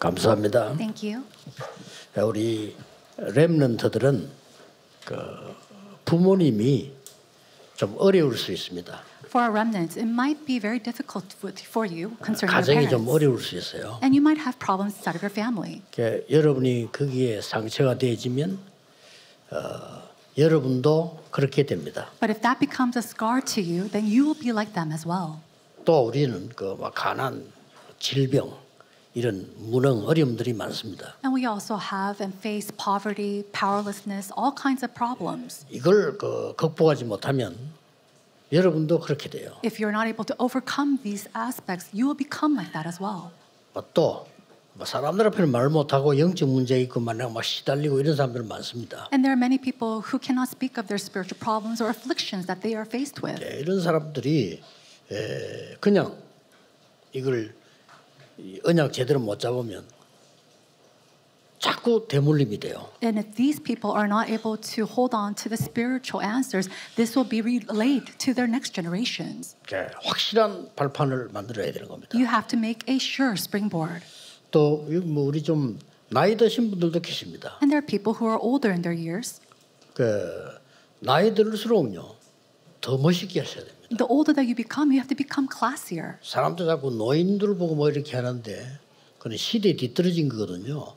감사합니다. Thank you. 우리 렘넌트들은 그 부모님이 좀 어려울 수 있습니다. For our remnants, it might be very difficult for you concerning your 가정이 좀 parents. 어려울 수 있어요. And you might have problems inside of your family. 여러분이 거기에 상처가 되어지면 여러분도 그렇게 됩니다. But if that becomes a scar to you, then you will be like them as well. 또 우리는 그 막 가난, 질병 이런 무능 어려움들이 많습니다. And we also have and face poverty, powerlessness, all kinds of problems. 이걸 극복하지 못하면 여러분도 그렇게 돼요. If you're not able to overcome these aspects, you will become like that as well. 또 사람들 앞에는 말 못하고 영적 문제 있고 막 시달리고 이런 사람들 많습니다. And there are many people who cannot speak of their spiritual problems or afflictions that they are faced with. 이런 사람들이 그냥 이걸 언약 제대로 못 잡으면 자꾸 대물림이 돼요. And if these people are not able to hold on to the spiritual answers, this will be relayed to their next generations. 확실한 발판을 만들어야 되는 겁니다. You have to make a sure springboard. 또 우리 좀 나이 드신 분들도 계십니다. And there are people who are older in their years. 나이 들수록요 더 멋있게 하셔야 됩니다. The older that you have to become classier. 사람들 자꾸 노인들 보고 뭐 이렇게 하는데 그건 시대에 뒤떨어진 거거든요.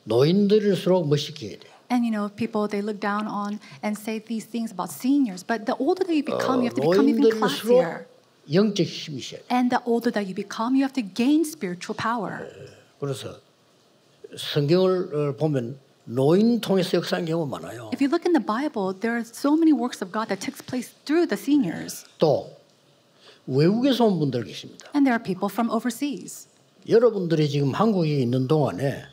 노인들일수록 멋있게 해야 돼요. And people they look down on and say these things about seniors, but the older that you become, you have to become even classier. 영적 힘이 있어야 돼요. And the older that you become, you have to gain spiritual power. 그래서 성경을 보면 노인 통해서 역사한 경우가 많아요. If you look in the Bible, there are so many works of God that takes place through the seniors. 또 외국에서 온 분들 계십니다. And there are people from overseas. 여러분들이 지금 한국에 있는 동안에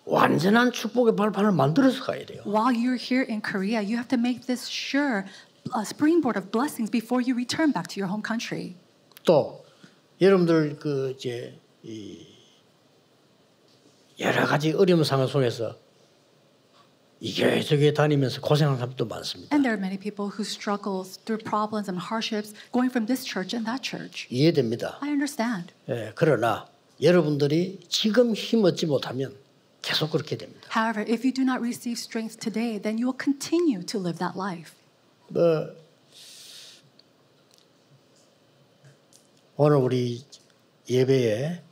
완전한 축복의 발판을 만들어서 가야 돼요. While you're here in Korea, you have to make this sure springboard of blessings before you return back to your home country. 또 여러분들 여러 가지 어려운 상황 속에서 이 교회 저 교회 다니면서 고생하는 사람도 많습니다. And there are many people who struggle through problems and hardships going from this church and that church. 이해됩니다. I understand. 그러나 여러분들이 지금 힘 얻지 못하면 계속 그렇게 됩니다. However, if you do not receive strength today, then you will continue to live that life. 오늘 우리 예배에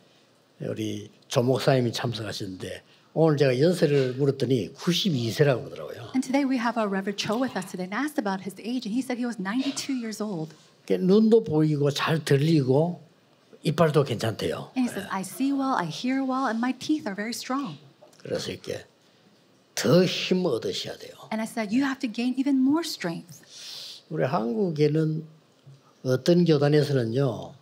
우리 조 목사님이 참석하셨는데 오늘 제가 연세를 물었더니 92세라고 그러더라고요. And today we have our Reverend Cho with us today and asked about his age, and he said he was 92 years old. 눈도 보이고 잘 들리고 이빨도 괜찮대요. And he says, I see well, I hear well, and my teeth are very strong. 그래서 이렇게 더 힘 얻으셔야 돼요. And I said, you have to gain even more strength. 우리 한국에는 어떤 교단에서는요.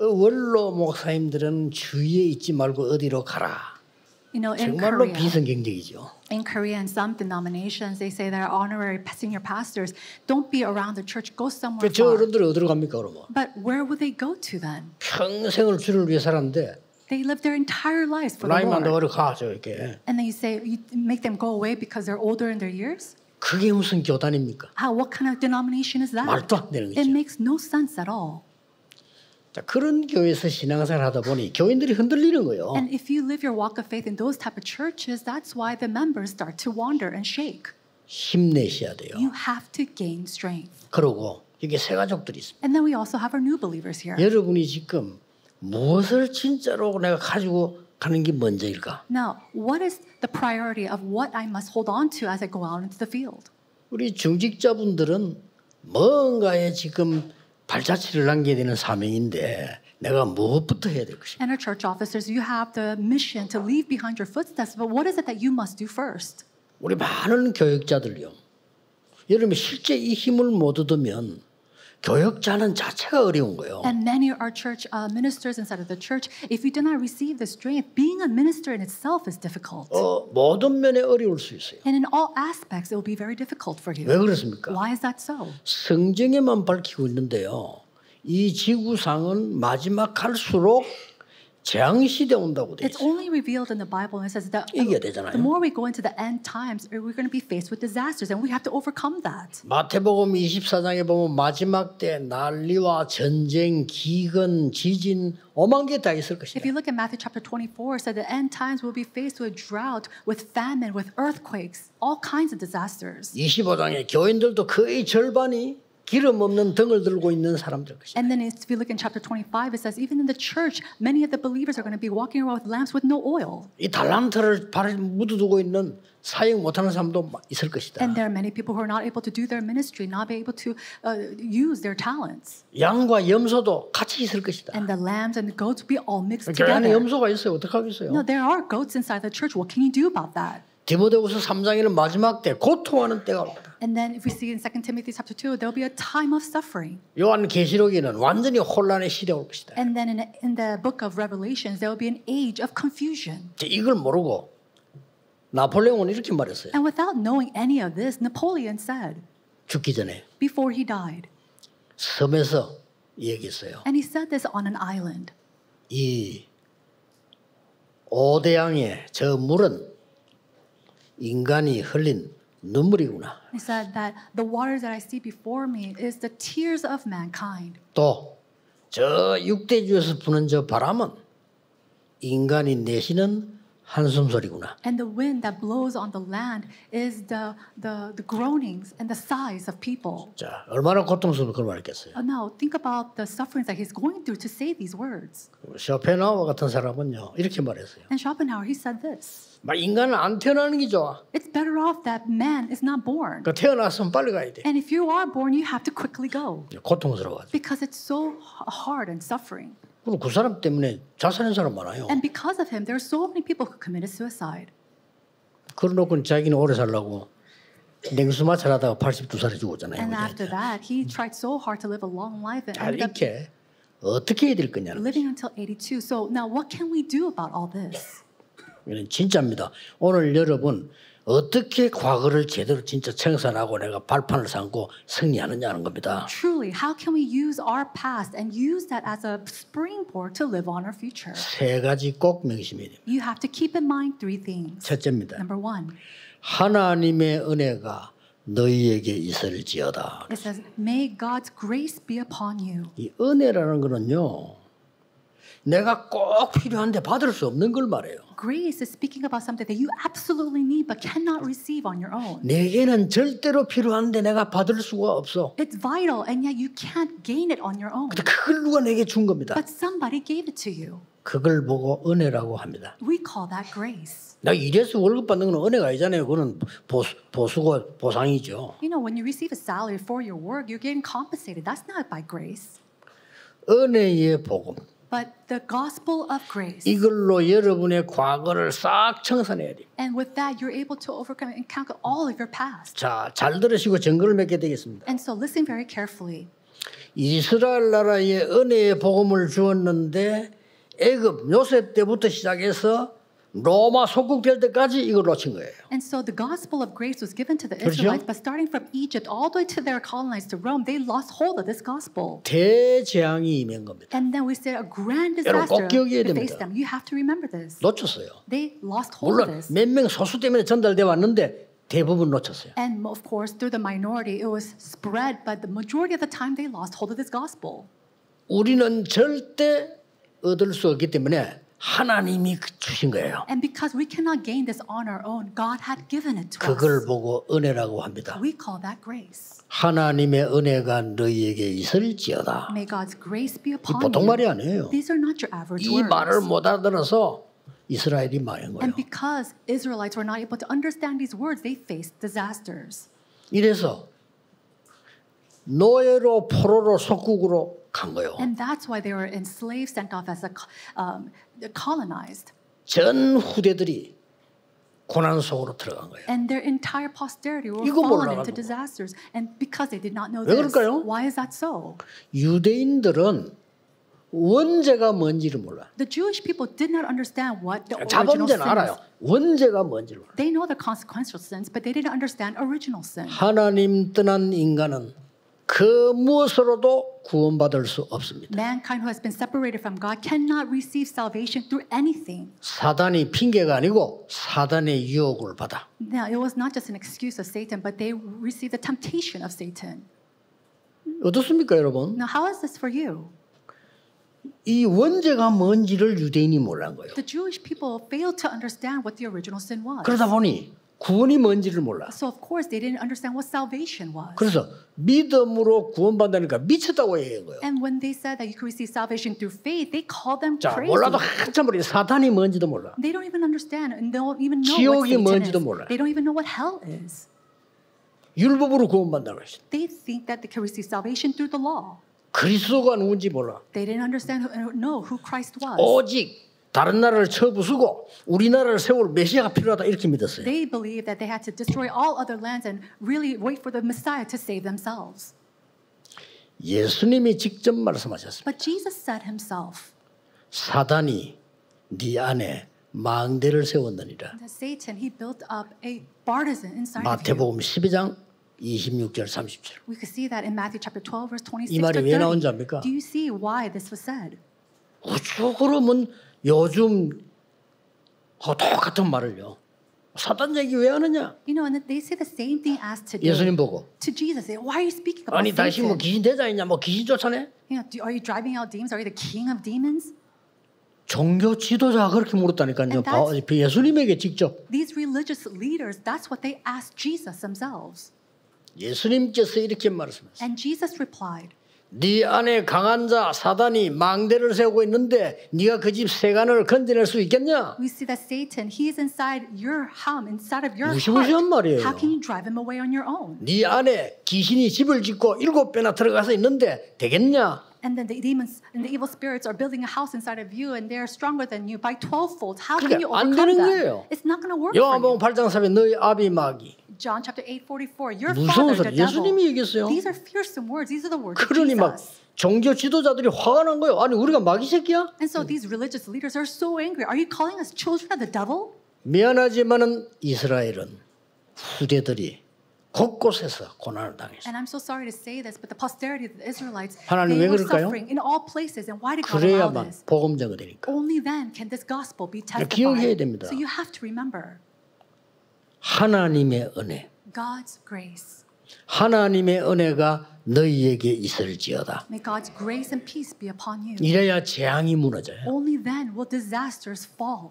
원로 목사님들은 주위에 있지 말고 어디로 가라. In 정말로 Korea, 비성경적이죠. in Korea, in some denominations, they say that honorary senior pastors don't be around the church, go somewhere 저 far. 어른들은 어디로 갑니까 그러면? But where would they go to then? 평생을 주를 위해 살았는데 They live their entire lives for the 나이만 Lord. 더 가 저렇게. And then you say you make them go away because they're older in their years? 그게 무슨 교단입니까? What kind of denomination is that? 말도 안 되는 It 거죠. makes no sense at all. 자, 그런 교회에서 신앙생활 하다 보니 교인들이 흔들리는 거예요. And if you live your walk of faith in those type of churches, that's why the members start to wander and shake. 힘내셔야 돼요. You have to gain strength. 그러고 이게 새 가족들이 있습니다. And then we also have our new believers here. 여러분이 지금 무엇을 진짜로 내가 가지고 가는 게 먼저일까? Now, what is the priority of what I must hold on to as I go out into the field? 우리 중직자분들은 뭔가에 지금 발자취를 남겨야 되는 사명인데 내가 무엇부터 해야 될 것인가? And our church officers, you have the mission to leave behind your footsteps, but what is it that you must do first? 우리 많은 교육자들요. 여러분이 실제 이 힘을 못 얻으면 교육자는 자체가 어려운 거예요. And many of our church ministers inside of the church, if you do not receive the strength, being a minister in itself is difficult. 모든 면에 어려울 수 있어요. And in all aspects, it will be very difficult for you. 왜 그렇습니까? Why is that so? 성경에만 밝히고 있는데요. 이 지구상은 마지막 갈수록 재앙 시대 온다고 돼 It's 있어요. only revealed in the Bible and it says that 이겨야 되잖아요. the more we go into the end times, we're going to be faced with disasters and we have to overcome that. 마태복음 24장에 보면 마지막 때 난리와 전쟁, 기근, 지진 오만 개 다 있을 If 것이다. you look at Matthew chapter 24, it said the end times will be faced with drought, with famine, with earthquakes, all kinds of disasters. 25장에 교인들도 거의 절반이 기름 없는 등을 들고 있는 사람들 것이다. And then if you look in chapter 25, it says even in the church, many of the believers are going to be walking around with lamps with no oil. 이 달란트를 발에 묻어두고 있는 사역 못하는 사람도 있을 것이다. And there are many people who are not able to do their ministry, not be able to use their talents. 양과 염소도 같이 있을 것이다. And the lambs and the goats will be all mixed 교회 안에 together. 염소가 있어요. 어떡하겠어요? No, there are goats inside the church. What can you do about that? 디모데후서 3장에는 마지막 때 고통하는 때가 옵니다. And then if we see in 2 Timothy chapter 2, there will be a time of suffering. 요한 계시록에는 완전히 혼란의 시대가 올 것이다. And then in the book of Revelations, there will be an age of confusion. 이걸 모르고 나폴레옹은 이렇게 말했어요. And without knowing any of this, Napoleon said, 죽기 전에 before he died, 섬에서 얘기했어요. and he said this on an island, 이 오대양의 저 물은 인간이 흘린 눈물이구나. he said that the waters that I see before me is the tears of mankind. 또 저 육대주에서 부는 저 바람은 인간이 내쉬는 한숨 소리구나. And the wind that blows on the land is the groanings and the sighs of people. 자, 얼마나 고통스러운 그걸 말했겠어요. Now, think about the sufferings that he's going through to say these words. 쇼펜하우어 같은 사람은요 이렇게 말했어요. And Schopenhauer, he said this. 막 인간은 안 태어나는 게 좋아. It's better off that man is not born. 그 태어났으면 빨리 가야 돼. And if you are born, you have to quickly go. 고통스러워가지고. Because it's so hard and suffering. 그리고 그 사람 때문에 자살한 사람 많아요. And because of him, there are so many people who committed suicide. 그러놓고 자기는 오래 살라고 냉수 마찰하다가 82살에 죽었잖아요. And 그죠? after that, he tried so hard to live a long life and 자, ended up 이렇게 어떻게 해야 될 거냐는 living until 82. So now what can we do about all this? 이건 진짜입니다. 오늘 여러분 어떻게 과거를 제대로 진짜 청산하고 내가 발판을 삼고 승리하느냐는 겁니다. Truly, how can we use our past and use that as a springboard to live on our future? 세 가지 꼭 명심해야 됩니다. You have to keep in mind three things. 첫째입니다. Number one, 하나님의 은혜가 너희에게 있을지어다. it says, may God's grace be upon you. 이 은혜라는 거는요. 내가 꼭 필요한데 받을 수 없는 걸 말해요. Grace is speaking about something that you absolutely need but cannot receive on your own. 내게는 절대로 필요한데 내가 받을 수가 없어. It's vital and yet you can't gain it on your own. 근데 그걸 누가 내게 준 겁니다. But somebody gave it to you. 그걸 보고 은혜라고 합니다. We call that grace. 나 이래서 월급 받는 건 은혜가 아니잖아요. 그건 보수고 보상이죠. You know, when you receive a salary for your work, you're getting compensated. That's not by grace. 은혜의 복음. But the gospel of grace. 이걸로 여러분의 과거를 싹 청산해야 돼요. And with that, you're able to overcome and conquer all of your past. 자, 잘 들으시고 증거를 맺게 되겠습니다. And so listen very carefully. 이스라엘 나라에 은혜의 복음을 주었는데 애굽 요셉 때부터 시작해서 로마 속국될 때까지 이걸 놓친 거예요. And so the gospel of grace was given to the 그렇죠? Israelites, but starting from Egypt all the way to their colonized to Rome, they lost hold of this gospel. 대재앙이 임한 겁니다. And then we said a grand 여러분 꼭 disaster 기억해야 faced 됩니다. them. You have to remember this. 놓쳤어요. They lost hold of 물론 this. 몇 명 소수 때문에 전달돼 왔는데 대부분 놓쳤어요. And of course, through the minority, it was spread, but the majority of the time they lost hold of this gospel. 우리는 절대 얻을 수 없기 때문에 하나님이 주신 거예요. And because we cannot gain this on our own, God had given it to 그걸 us. 보고 은혜라고 합니다. We call that grace. 하나님의 은혜가 너희에게 있을지어다. May God's grace be 이 upon 보통 말이 you. 아니에요. These are not your average 이 말을 words. 못 알아들어서 이스라엘이 망한 거예요. And because Israelites were not able to understand these words, they faced disasters. 이래서 노예로 포로로 속국으로 간 거예요. And that's why they were enslaved, sent off as colonized. 전 후대들이 고난 속으로 들어간 거예요. And their entire posterity were 이거 fallen 몰라가지고. into disasters. And because they did not know 왜 this, 그럴까요? why is that so? 유대인들은 원죄가 뭔지를 몰라. The Jewish people did not understand what the original sin 자범죄는 알아요. is. 원죄가 뭔지를 몰라. They know the consequential sins, but they didn't understand original sin. 하나님 떠난 인간은 그 무엇으로도 구원받을 수 없습니다. Mankind who has been separated from God cannot receive salvation through anything. 사단이 핑계가 아니고 사단의 유혹을 받아. Now, it was not just an excuse of Satan, but they received the temptation of Satan. 어떻습니까, 여러분? Now, how is this for you? 이 원죄가 뭔지를 유대인이 몰란 거예요. The Jewish people failed to understand what the original sin was. 그러다 보니 구원이 뭔지를 몰라. So, of course, they didn't understand what salvation was. 그래서 믿음으로 구원받으니까 미쳤다고 얘기한 거예요. And when they said that you could receive salvation through faith, they called them 자, crazy. 몰라도 한참 머리 사단이 뭔지도 몰라. They don't even understand and they don't even know what 지옥이 Satan 뭔지도 is. 몰라. They don't even know what hell is. 율법으로 구원받는다고 했어요. They think that they can receive salvation through the law. 그리스도가 누군지 몰라. They didn't understand know who Christ was. 오직 다른 나라를 쳐부수고 우리나라를 세울 메시아가 필요하다 이렇게 믿었어요. They believed that they had to destroy all other lands and really wait for the Messiah to save themselves. 예수님이 직접 말씀하셨습니다. But Jesus said himself 사단이 네 안에 망대를 세웠느니라. that Satan, he built up a partisan inside of you. 마태복음 12장 26절 30절. We could see that in Matthew chapter 12, verse 26 이 말이 to 왜 나온 30. 줄 압니까? Do you see why this was said? 그러면 요즘 똑같은 말을요. 사단 얘기 왜 하느냐? You know, and they say the same thing as today. 예수님 보고 To Jesus, why are you speaking about 아니 당신 뭐 Satan? 귀신 대장이냐 뭐 귀신 쫓아내? You know, are you driving out demons? Are you the king of demons? 종교 지도자가 그렇게 물었다니까요. And that's- 예수님에게 직접 These religious leaders, that's what they asked Jesus themselves. 예수님께서 이렇게 말씀하셨어요. And Jesus replied, 네 안에 강한 자 사단이 망대를 세우고 있는데 네가 그 집 세간을 건져낼 수 있겠냐? we see that Satan, he is inside your home, inside of your 무시무시한 heart. 말이에요. How can you drive him away on your own? 네 안에 귀신이 집을 짓고 7배나 들어가서 있는데 되겠냐? And then the demons and the evil spirits are building a house inside of you and they're stronger than you by 12-fold. How can you 그러니까 안 overcome 되는 that? 거예요. It's not going to work for 요한복음 you. 8장 3에 너희 아비 마귀 John chapter 8:44. Your 무서운 father, the 소리. devil. 예수님이 얘기했어요. These are fearsome words. These are the words of 그러니 막 Jesus. 종교 지도자들이 화가 난 거예요. 아니 우리가 마귀 새끼야? And so these religious leaders are so angry. Are you calling us children of the devil? 미안하지만은 이스라엘은 후대들이 곳곳에서 고난을 당했어요. And I'm so sorry to say this, but the posterity of the Israelites, 하나님 they 왜 were 그럴까요? suffering in all places. And why did God allow 그래야만 this? 복음자가 되니까. Only then can this gospel be 기억해야 testified. 됩니다. So you have to remember 하나님의 은혜, God's grace. 하나님의 은혜가 너희에게 있을지어다. May God's grace and peace be upon you. 이래야 재앙이 무너져요. Only then will disasters fall.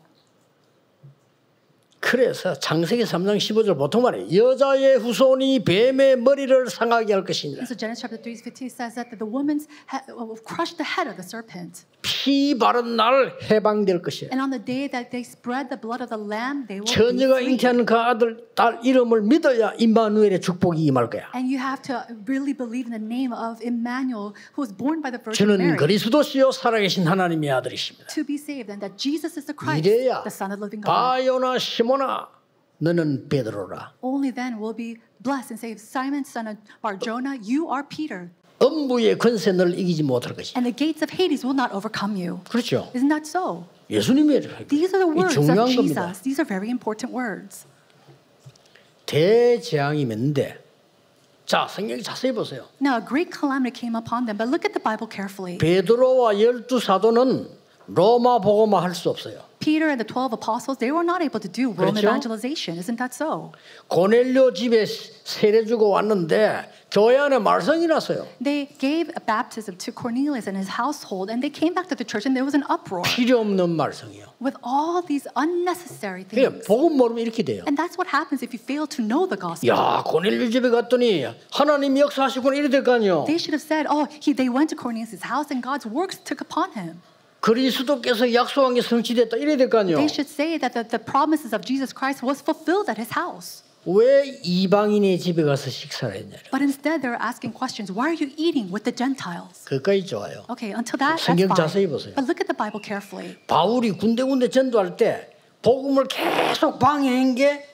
그래서 창세기 3장 15절 보통 말해 여자의 후손이 뱀의 머리를 상하게 할 것이니라. And so Genesis chapter 3:15 says that the woman's will crush the head of the serpent. 피 바른 날 해방될 것이에요. And on the day that they spread the blood of the lamb, they will be 처녀가 free. 잉태하는 그 아들 딸 이름을 믿어야 임마누엘의 축복이 임할 거야. And you have to really believe in the name of Emmanuel, who was born by the Virgin 저는 Mary, 그리스도시요 살아계신 하나님의 아들이십니다. to be saved, and that Jesus is the Christ, 이래야 the Son of the living God. 바요나 시모나 너는 베드로라. Only then will be blessed and say, Simon, son of Bar-Jonah, you are Peter, 음부의 권세 너를 이기지 못할 것이야. and the gates of Hades will not overcome you. 그렇죠. Isn't that so? 예수님의 These are the 이 words of 중요한 겁니다. Jesus. These are very important words. 대재앙이 맺는데 자 성경 자세히 보세요. Now, a great calamity came upon them, but look at the Bible carefully. 베드로와 12 사도는 로마 복음화 할 수 없어요. Peter and the 12 apostles, they were not able to do Rome 그렇죠? evangelization. Isn't that so? 고넬료 집에 세례 주고 왔는데 교회 안에 말썽이 났어요. They gave a baptism to Cornelius and his household, and they came back to the church, and there was an uproar 필요 없는 말썽이요. with all these unnecessary 그러니까 things. 복음 모르면 이렇게 돼요. And that's what happens if you fail to know the gospel. 야 고넬료 집에 갔더니 하나님이 역사하시구나 이래 될 거 아니에요. They should have said, oh, they went to Cornelius' house, and God's works took upon him. 그리스도께서 약속한 게 성취됐다 이래 될 거 아니에요. They should say that the promises of Jesus Christ was fulfilled at his house. 왜 이방인의 집에 가서 식사를 했냐. But instead, they're asking questions. Why are you eating with the Gentiles? 그까지 좋아요. Okay, until that, that's 성경 자세히 fine. 보세요. But look at the Bible carefully. 바울이 군데군데 전도할 때 복음을 계속 방해한 게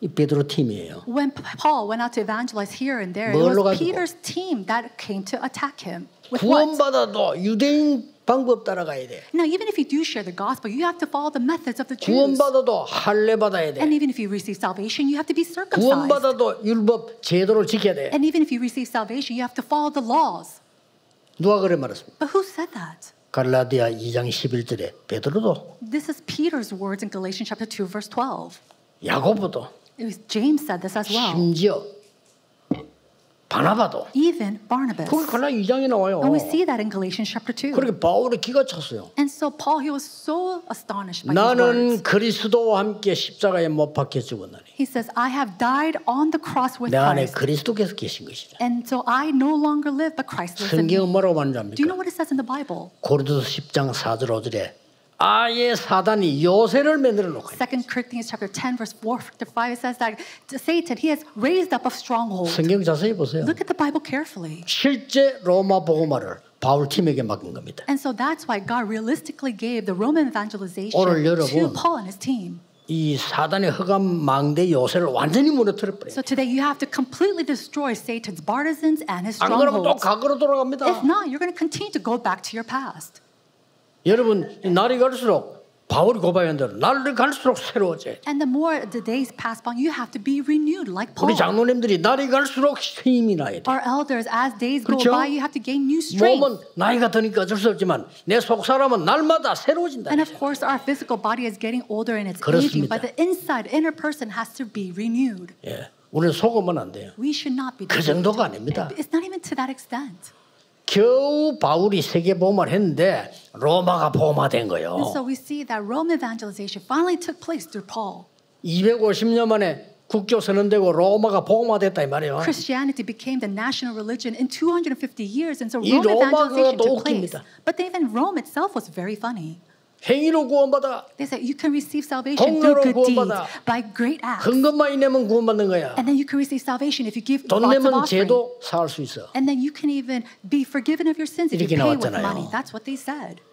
이 베드로 팀이에요. When Paul went out to evangelize here and there, it 뭘로 was 가지고? Peter's team that came to attack him. With what? 구원받아도 유대인 방법 따라가야 돼. Now, even if you do share the gospel, you have to follow the methods of the Jews. 구원받아도 할례 받아야 돼. And even if you receive salvation, you have to be circumcised. 구원받아도 율법 제도를 지켜야 돼. And even if you receive salvation, you have to follow the laws. 누가 그래 말했습니까? But who said that? 갈라디아 2장 11절에 베드로도 This is Peter's words in Galatians chapter 2, verse 12. 야고보도 James said this as well. 심지어 바나바도 Even Barnabas. 그게 갈라디아 2장에 나와요. And we see that in Galatians chapter 2. 그렇게 바울이 기가 찼어요. And so Paul, he was so astonished by these 나는 words. 그리스도와 함께 십자가에 못 박혀 죽었나니 He says, I have died on the cross with 내 안에 Christ. 그리스도께서 계신 것이다. And so I no longer live, but Christ lives in me. 성경은 뭐라고 Do you 말합니까? know what it says in the Bible? 고린도서 10장 4절 5절에 아예 사단이 요새를 만들어 놓고 2 Corinthians chapter 10, verse 4 to 5, it says that Satan, he has raised up a stronghold. 성경 자세히 보세요. Look at the Bible carefully. 실제 로마 복음화를 바울 팀에게 맡긴 겁니다. And so that's why God realistically gave the Roman evangelization 오늘 여러분, to Paul and his team. 이 사단의 흑암 망대 요새를 완전히 무너뜨려 버려요. So today you have to completely destroy Satan's partisans and his 안 그러면 또 strongholds. 과거로 돌아갑니다. If not, you're going to continue to go back to your past. 여러분 이 날이 갈수록 바울이 고백한 대로 날이 갈수록 새로워져요. And the more the days pass by, you have to be renewed like 우리 Paul. 장로님들이 날이 갈수록 힘이 나야 돼. Our elders, as days go 그렇죠? by, you have to gain new strength. 몸은 나이가 드니까 어쩔 수 없지만 내 속 사람은 날마다 새로워진다. And of course, our physical body is getting older and it's aging, 그렇습니다. but the inner person has to be renewed. 예, 우리는 속으면 안 돼요. We should not be 그 deceived. 정도가 아닙니다. It's not even to that extent. 겨우 바울이 세계 복음화를 했는데 로마가 복음화된 And 거예요. so we see that Roman evangelization finally took place through Paul. 250년 만에 국교 선언되고 로마가 복음화됐다 이 말이에요. Christianity became the national religion in 250 years, and so 이 Roman 로마가 evangelization 또 took place. 웃깁니다. But even Rome itself was very funny. 행위로 구원받아. They said you can receive salvation through 공로로 good deeds, 구원받아. by great acts. 헌금만 내면 구원받는 거야. And then you can receive salvation if you give 돈 lots of 내면 offering. 죄도 사할 수 있어. And then you can even be forgiven of your sins if you 이렇게 pay with 나왔잖아요. money. That's what they said.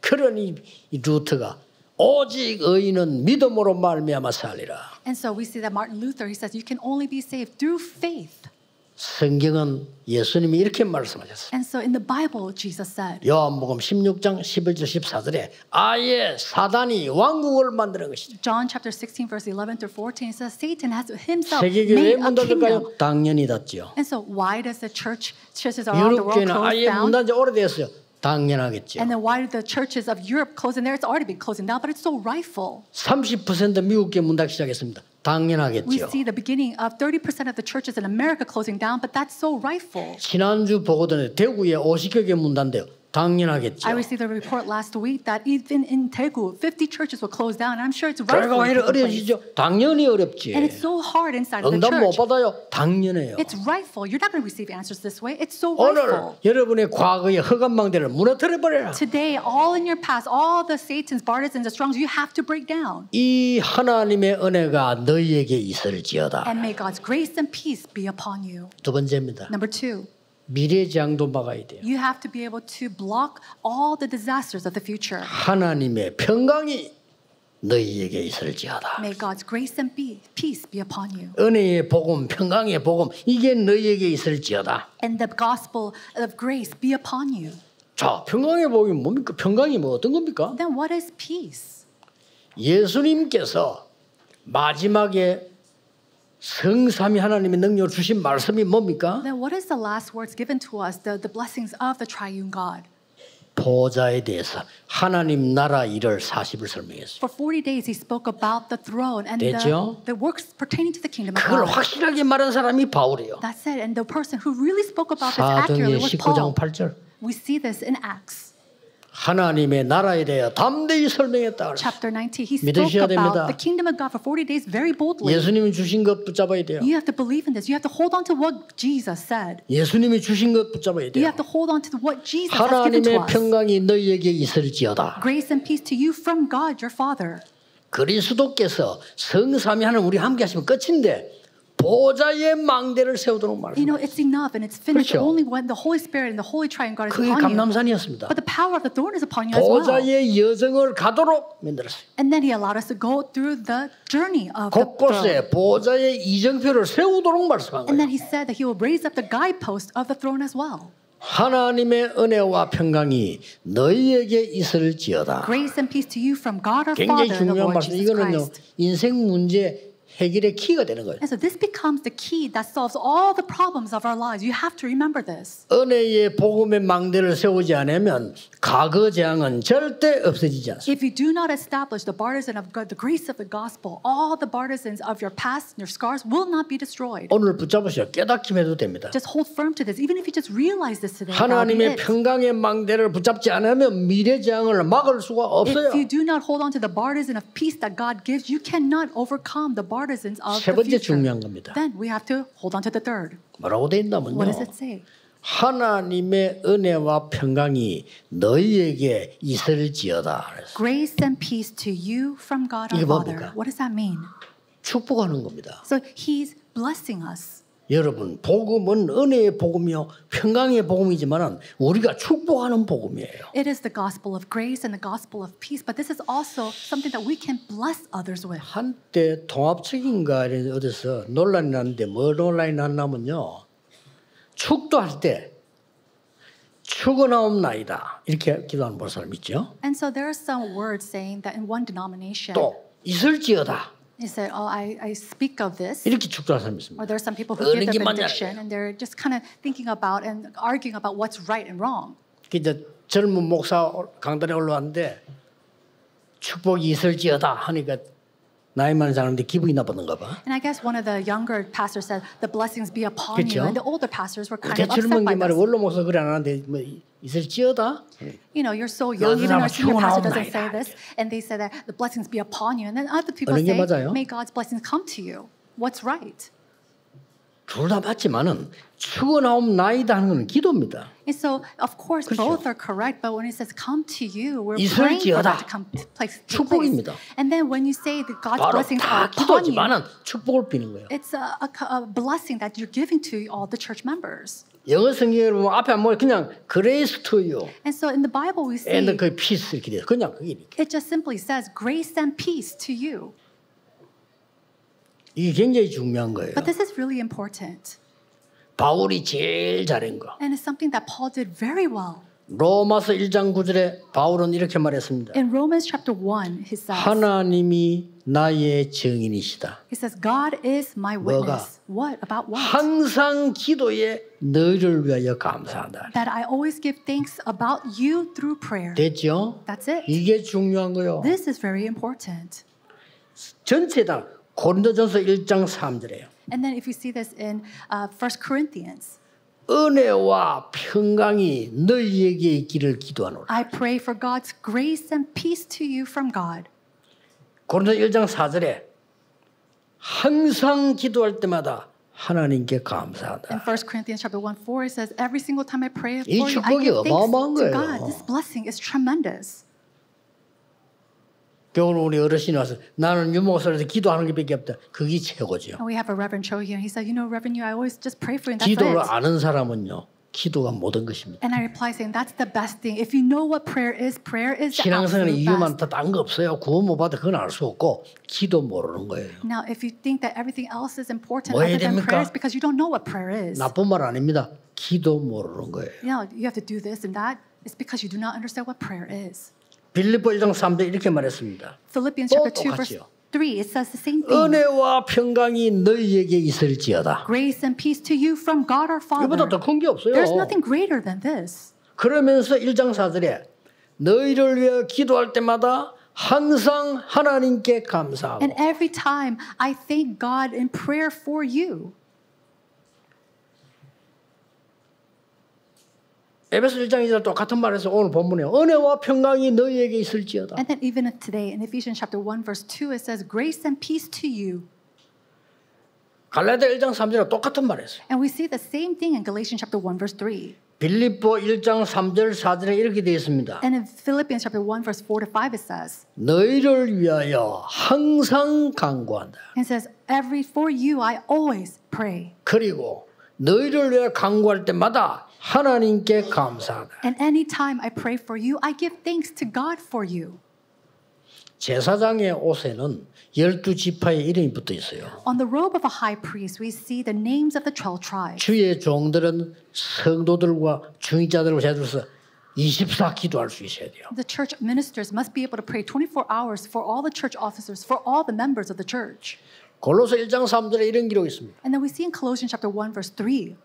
그러니 이 루터가 오직 의인은 믿음으로 말미암아 살리라. And so we see that Martin Luther, he says you can only be saved through faith. 성경은 예수님이 이렇게 말씀하셨어요. And so in the Bible, Jesus said, 요한복음 16장 11절 14절에 아예 사단이 왕국을 만드는 것이죠. John chapter 16, verse 11 through 14, it says Satan has himself 세계교회 왜 made a 문 kingdom. 닫을까요? 당연히 닫죠. And so why does the churches around the world 유럽교회는 close 아예 문 down? 닫은 지 오래됐어요. 당연하겠죠. And then why do the churches of Europe close in there? It's already been closing down, but it's so rightful. 30% 미국교회 문 닫기 시작했습니다. We 당연하겠죠. see the beginning of 30% of the churches in America closing down, but that's so rightful. 지난주 보고전에 대구에 50개 문 닫는데요. 당연하겠죠. I received a report last week that even in Daegu, 50 churches will close down, and I'm sure it's 결과가 rightful. 왜 어려워지죠? 당연히 어렵지. And it's so hard inside of the 응답 못 church. 받아요? 당연해요. It's rightful. You're not going to receive answers this way. It's so 오늘 rightful. 여러분의 과거의 허감망대를 무너뜨려버려라. Today, all in your past, all the Satan's partisans, the strongs, you have to break down. 이 하나님의 은혜가 너희에게 있을지어다. And may God's grace and peace be upon you. 두 번째입니다. Number two, 미래장도 막아야 돼요. you have to be able to block all the disasters of the future. 하나님의 평강이 너희에게 있을지어다. May God's grace and peace be upon you. 은혜의 복음, 평강의 복음 이게 너희에게 있을지어다. And the gospel of grace be upon you. 자, 평강의 복음이 뭡니까? 평강이 뭐 어떤 겁니까? Then what is peace? 예수님께서 마지막에 성삼위 하나님의 능력을 주신 말씀이 뭡니까? Then what is the last words given to us, the blessings of the triune God? 보좌에 대해서 하나님 나라 일을 40을 설명했어요. For 40 days he spoke about the throne and 됐죠? the works pertaining to the kingdom of 그걸 God. 확실하게 말한 사람이 바울이에요. That's it. And the person who really spoke about this accurately 사도행전 was 19장 Paul. 8절. We see this in Acts. 하나님의 나라에 대해 담대히 설명했다. Chapter 19, he spoke 믿으셔야 됩니다. about the kingdom of God for 40 days very boldly. 예수님이 주신 것 붙잡아야 돼요. You have to believe in this. You have to hold on to what Jesus said. 예수님이 주신 것 붙잡아야 You 돼요. have to hold on to what Jesus has given to 하나님의 us. 평강이 너희에게 있을지어다. Grace and peace to you from God, your Father. 그리스도께서 성삼위 하나님 우리 함께 하시면 끝인데 보좌의 망대를 세우도록 You 말씀하셨어요. know, it's enough and it's finished 그렇죠. only when the Holy Spirit and the Holy Triune God is 그게 upon you. 감람산이었습니다. But the power of the throne is upon you as well. 보좌의 여정을 가도록 만들었어요. And then he allowed us to go through the journey of the throne. 곳곳에 보좌의 이정표를 세우도록 말씀한 And 거예요. then he said that he will raise up the guidepost of the throne as well. 하나님의 은혜와 평강이 너희에게 있을지어다. Grace and peace to you from God our 굉장히 Father and the 중요한 Lord 말씀. Jesus 이거는요 Christ. 인생 문제 해결의 키가 되는 거예요. And so this becomes the key that solves all the problems of our lives. You have to remember this. 은혜의 복음의 망대를 세우지 않으면 과거 재앙은 절대 없어지지 않습니다. If you do not establish the partisan of God, the grace of the gospel, all the partisans of your past and your scars will not be destroyed. 오늘 붙잡으셔. 깨닫기만 해도 됩니다. Just hold firm to this. Even if you just realize this today, that'll be 하나님의 it. 평강의 망대를 붙잡지 않으면 미래 재앙을 막을 수가 없어요. If you do not hold on to the partisan of peace that God gives, you cannot overcome the partisans of 세 the 번째 future. 중요한 겁니다. Then we have to hold on to the third. 뭐라고 돼 있냐면요. What does it say? 하나님의 은혜와 평강이 너희에게 있을지어다. 그랬어요. Grace and peace to you from God our 이게 Father. 뭡니까? What does that mean? 축복하는 겁니다. So He's blessing us. 여러분, 복음은 은혜의 복음이요 평강의 복음이지만 우리가 축복하는 복음이에요. It is the gospel of grace and the gospel of peace, but this is also something that we can bless others with. 한때 통합적인가 어디서 논란이 났는데 뭐 논란이 났냐면요. 축도할 때 축원하옵나이다 이렇게 기도하는 볼 사람 있죠. And so there are some words saying that in one denomination, 또 있을지어다 he said, "Oh, I speak of this." 이렇게 축도하는 사람이 있습니다. Or there are some people who give the 어느 게 맞냐, benediction, and they're just kind of thinking about and arguing about what's right and wrong. 이제 젊은 목사 강단에 올라왔는데 축복이 있을지어다 하니까 나이 많은 사람들이 기분이 나쁘던가 봐. And I guess one of the younger pastors said, "The blessings be upon 그렇죠? you," and the older pastors were kind 그 of 젊은 upset by 게 말이 this. 원로 목사 그래 안 하는데 뭐 있을지어다. You know, you're so young, even 여자가 our senior pastor doesn't 축원하옵나이다. say this, and they say that the blessings be upon you, and then other people 어느 게 say, 맞아요? "May God's blessings come to you." What's right? 둘 다 맞지만은 축원하옵나이다 하는 건 기도입니다. And so, of course, 그렇죠. both are correct. But when it says "come to you," we're praying for 있을지어다. that to come to place. 축복입니다. And then when you say that God's 바로 blessings 다 are upon you, 기도지만은 축복을 비는 거예요. it's a blessing that you're giving to all the church members. 영어 성경에 보면 앞에 안 보면 그냥 grace to you And so in the Bible we see and 그 peace 이렇게 돼요. 그냥 그게 이렇게. it just simply says grace and peace to you. 이게 굉장히 중요한 거예요. But this is really important. 바울이 제일 잘한 거. And it's something that Paul did very well. 로마서 1장 9절에 바울은 이렇게 말했습니다. In Romans chapter 1, he says, 하나님이 나의 증인이시다. he says, God is my witness. What? About what? 항상 기도에 너희를 위하여 감사한다. That I always give thanks about you through prayer. 됐죠? That's it. 이게 중요한 거요. This is very important. 전체 다 고린도전서 1장 3절에요. And then if you see this in 1 Corinthians, 은혜와 평강이 너희에게 있기를 기도하노라. I pray for God's grace and peace to you from God. 고린도 1장 4절에 항상 기도할 때마다 하나님께 In 감사하다. 1 Corinthians chapter 1:4 it says, every single time I pray for 이 you, I 축복이 give thanks 어마어마한 to 거예요. God. This blessing is tremendous. 오늘 우리 어르신이 와서 나는 유목사로서 기도하는 게 밖에 없다. 그게 최고죠. And we have a Reverend Cho here. He said, you know, Reverend, I always just pray for you, and that's 기도를 it. 아는 사람은요. 기도가 모든 것입니다. And I reply saying, that's the best thing. If you know what prayer is the 신앙생활에 absolute 이유만 best. 딴 거 없어요. 구원 못 받아 그건 알 수 없고 기도 모르는 거예요. Now, if you think that everything else is important 뭐 해야 other than 됩니까? prayer, it's because you don't know what prayer is. 나쁜 말 아닙니다. 기도 모르는 거예요. You know, you have to do this and that. It's because you do not understand what prayer is. 빌립보 1장 3절 이렇게 말했습니다. Philippians chapter 2 verse 똑같이요. 3, it says the same thing. 은혜와 평강이 너희에게 있을지어다. Grace and peace to you from God our 이보다 Father. 더 큰 게 없어요. There's nothing greater than this. 그러면서 1장 4절에 너희를 위해 기도할 때마다 항상 하나님께 감사하고 And every time I thank God in prayer for you. 에베소 1장 2절 똑같은 말에서 오늘 본문에 은혜와 평강이 너희에게 있을지어다. And then even today in Ephesians chapter 1 verse 2 it says grace and peace to you. 갈라디아 1장 3절에 똑같은 말했어요. And we see the same thing in Galatians chapter 1 verse 3. 빌립보 1장 3절 4절에 이렇게 되어 있습니다. And in Philippians chapter 1 verse 4 to 5 it says. 너희를 위하여 항상 간구한다. It says for you I always pray. 그리고 너희를 위해 간구할 때마다 하나님께 감사하다. And anytime I pray for you I give thanks to God for you. 제사장의 옷에는 12지파의 이름이 붙어 있어요. On the robe of a high priest, we see the names of the 12 tribes. 주의 종들은 성도들과 중직자들과 제들어서 24 기도할 수 있어야 돼요. The church ministers must be able to pray 24 hours for all the church officers, for all the members of the church. 골로새 1장 3절에 이런 기록이 있습니다. And then we see in Colossians chapter 1 verse 3,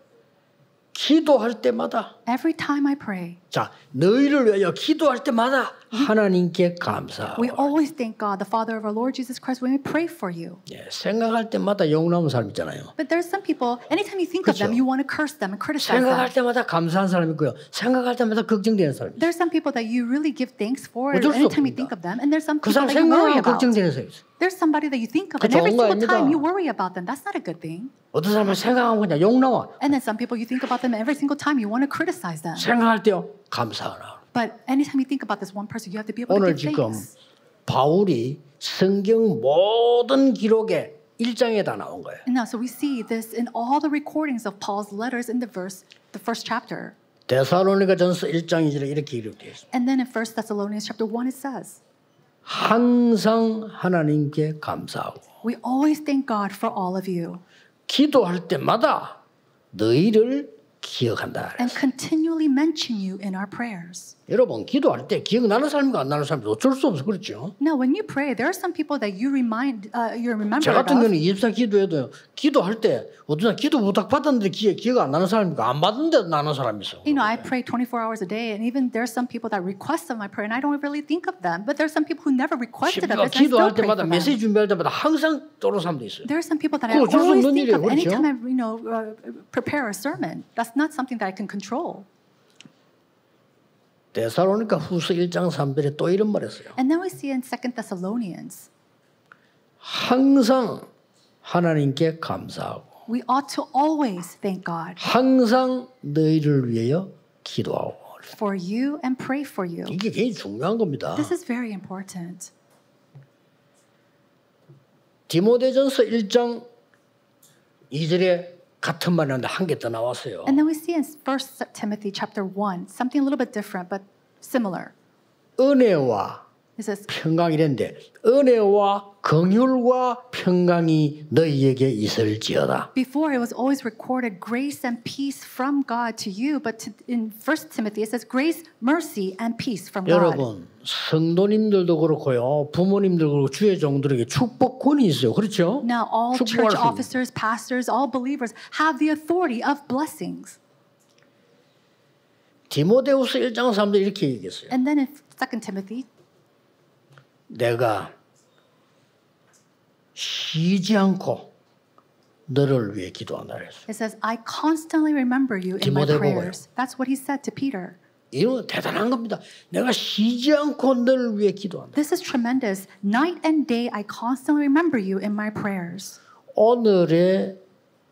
기도할 때마다 every time I pray, 자, 너희를 위하여 기도할 때마다 하나님께 감사하고 we always thank God, the Father of our Lord Jesus Christ, when we pray for you. 예, 생각할 때마다 욕나는 사람 있잖아요. But there's some people, anytime you think of them, 그렇죠. you want to curse them and criticize 생각할 them. 때마다 감사한 사람 있고요. 생각할 때마다 걱정되는 사람 있어요. There's some people that you really give thanks for 어쩔 수 anytime you 없습니다. think of them, and there's some 그 people 사람 that you worry 생각하면 about. 걱정되는 사람 있어요. There's somebody that you think of, 그 and every 좋은 거 single time 아닙니다. you worry about them. That's not a good thing. 어떤 사람은 생각하면 그냥 욕 나와. And then some people you think about them, and every single time you want to criticize them. 생각할 때요. 감사하라. But anytime you think about this one person, you have to be able to 오늘 give 지금 thanks. 바울이 성경 모든 기록에 1장에 다 나온 거예요. And now, so we see this in all the recordings of Paul's letters in the first chapter. 데살로니가전서 1장 2절에 이렇게 기록되어 있습니다. And then in 1 Thessalonians chapter 1, it says, 항상 하나님께 감사하고 we always thank God for all of you 기도할 때마다 너희를 기억한다. and continually mention you in our prayers. 여러분 기도할 때 기억나는 사람과 안 나는 사람이 어쩔 수 없어 그렇죠. Now, when you pray, there are some people that you remember 저 같은 of. 경우는 24 기도해도 기도할 때 어떤 사람 기도 부탁 받았는데 기억 안 나는 사람이고 안 받은데도 나는 사람이 있어. You know, I pray 24 hours a day, and even there's some people that request of my prayer, and I don't really think of them. But there's some people who never requested of 심지어 it, and I still 기도할 pray 때마다 for them. 메시지 준비할 때마다 항상 떠오르는 사람도 있어요. There are some people that I 그거 어쩔 수 always 없는 think 일이에요, of 그렇죠? anytime I, prepare a sermon. That's not something that I can control. 데살로니가 후서 1장 3절에 또 이런 말 했어요. And then we see in 2 Thessalonians, 항상 하나님께 감사하고 we ought to always thank God 항상 너희를 위하여 기도하고 for you and pray for you. 이게 굉장히 중요한 겁니다. This is very important. 디모데전서 1장 2절에 같은 말이 나는데 한 개 더 나왔어요. And then we see in 1 Timothy chapter 1, something a little bit different but similar. 은혜와 It says, 평강이랬는데 은혜와 긍휼과 평강이 너희에게 있을지어다. before it was always recorded grace and peace from God to you, but in 1 Timothy it says grace, mercy, and peace from God. 여러분 성도님들도 그렇고요. 부모님들도 그렇고 주의 종들에게 축복권이 있어요. 그렇죠? Now all 축복할 수 church 있는. officers, pastors, all believers have the authority of blessings. 디모데후서 1장 3절 이렇게 얘기했어요. And then in 2 Timothy, 내가 쉬지 않고 너를 위해 기도한다 그랬어요. it says, I constantly remember you in my 디모데 prayers. That's what he said to Peter. 이건 대단한 겁니다. 내가 쉬지 않고 너를 위해 기도한다. This is tremendous. Night and day, I constantly remember you in my prayers. 오늘의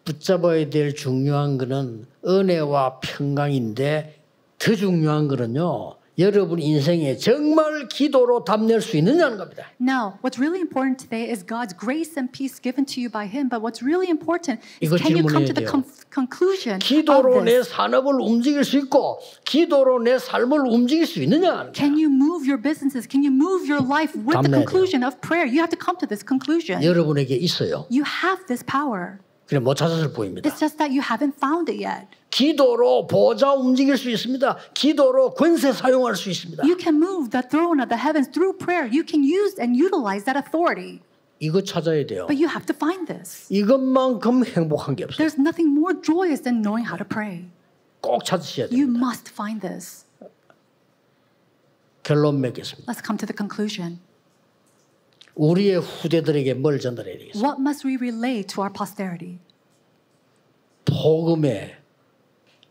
붙잡아야 될 중요한 것은 은혜와 평강인데 더 중요한 것은요. 여러분 인생에 정말 기도로 답낼 수 있느냐는 겁니다. Now, what's really important today is God's grace and peace given to you by Him. But what's really important is 이거 can you come 질문해야 to the 돼요. conclusion 기도로 of 내 this? 산업을 움직일 수 있고 기도로 내 삶을 움직일 수 있느냐. Can you move your businesses? Can you move your life with the 답내야 돼요. conclusion of prayer? You have to come to this conclusion. 여러분에게 있어요. You have this power. 그냥 못 찾았을 뿐입니다. It's just that you haven't found it yet. 기도로 보좌 움직일 수 있습니다. 기도로 권세 사용할 수 있습니다. You can move the throne of the heavens through prayer. You can use and utilize that authority. 이거 찾아야 돼요. But you have to find this. 이것만큼 행복한 게 없어요. There's nothing more joyous than knowing how to pray. 꼭 찾으셔야 You 됩니다. must find this. 결론 맺겠습니다. Let's come to the conclusion. 우리의 후대들에게 뭘 전달해야 되겠어요? What must we relay to our posterity? 복음의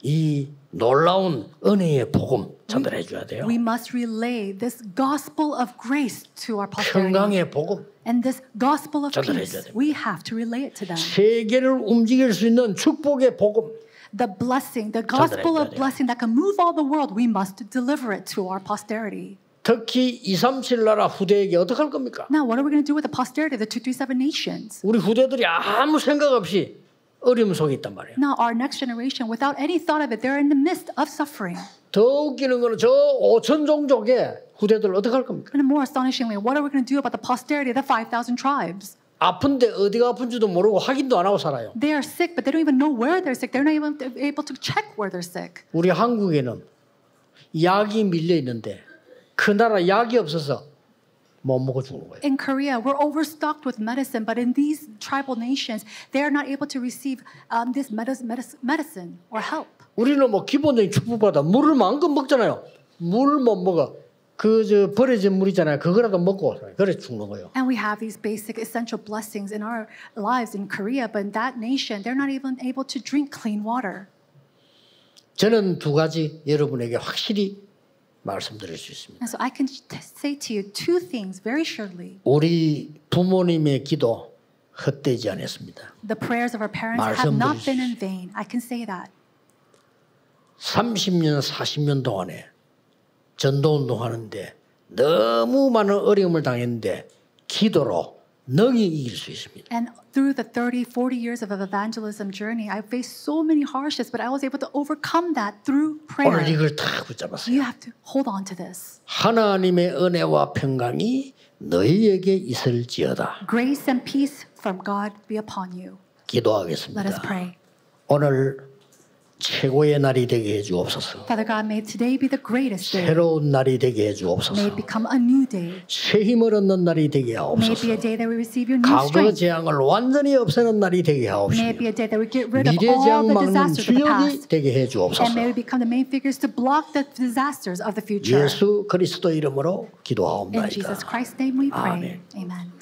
이 놀라운 은혜의 복음 전달해 줘야 돼요. We must relay this gospel of grace to our posterity. 평강의 복음, And this gospel of 전달해 peace, 줘야 됩니다. we have to relay it to them. 세계를 움직일 수 있는 축복의 복음. The blessing, the gospel 전달해 줘야 of 돼요. blessing that can move all the world, we must deliver it to our posterity. 특히 237 나라 후대에게 어떻게 할 겁니까? Now, what are we going to do with the posterity of the 237 nations? 우리 후대들이 아무 생각 없이 어려움 속에 있단 말이에요. Now our next generation, without any thought of it, they're in the midst of suffering. 더 웃기는 거는 저 5천 종족의 후대들 어떻게 할 겁니까? And more astonishingly, what are we going to do about the posterity of the 5,000 tribes? 아픈데 어디가 아픈지도 모르고 확인도 안 하고 살아요. They are sick, but they don't even know where they're sick. They're not even able to check where they're sick. 우리 한국에는 약이 밀려 있는데 그 나라 약이 없어서 못 먹어 죽는 거예요. In Korea, we're overstocked with medicine, but in these tribal nations, they are not able to receive this medicine or help. 우리는 뭐 기본적인 축복받아 물을 마음껏 먹잖아요. 물 못 먹어. 그 버려진 물이잖아요. 그거라도 먹고 그래 죽는 거예요. And we have these basic essential blessings in our lives in Korea, but in that nation, they're not even able to drink clean water. 저는 두 가지 여러분에게 확실히 말씀드릴 수 있습니다. And so I can say to you two things very surely. 우리 부모님의 기도 헛되지 않았습니다. The prayers of our parents have not been in vain. I can say that. 30년, 40년 동안에 전도운동 하는데 너무 많은 어려움을 당했는데 기도로 능히 이길 수 있습니다. And through the 30, 40 years of evangelism journey, I faced so many hardships, but I was able to overcome that through prayer. 오늘 이걸 다 붙잡았어요. You have to hold on to this. 하나님의 은혜와 평강이 너희에게 있을지어다. Grace and peace from God be upon you. 기도하겠습니다. Let us pray. 오늘 최고의 날이 되게 해주옵소서. Father God, may today be the greatest day. 새로운 날이 되게 May 해주옵소서. it become a new day. 새 힘을 얻는 날이 되게 May it be 하옵소서. a day that we receive your new 과거 strength. 재앙을 완전히 없애는 날이 되게 May 하옵시며 it be a day that we get rid of 미래 all 재앙 the 막는 disasters of the 주역이 past. 되게 And 해주옵소서. may we become the main figures to block the disasters of the future. 예수 그리스도 이름으로 In 기도하옵나이다. Jesus Christ's name we pray. 아멘. Amen.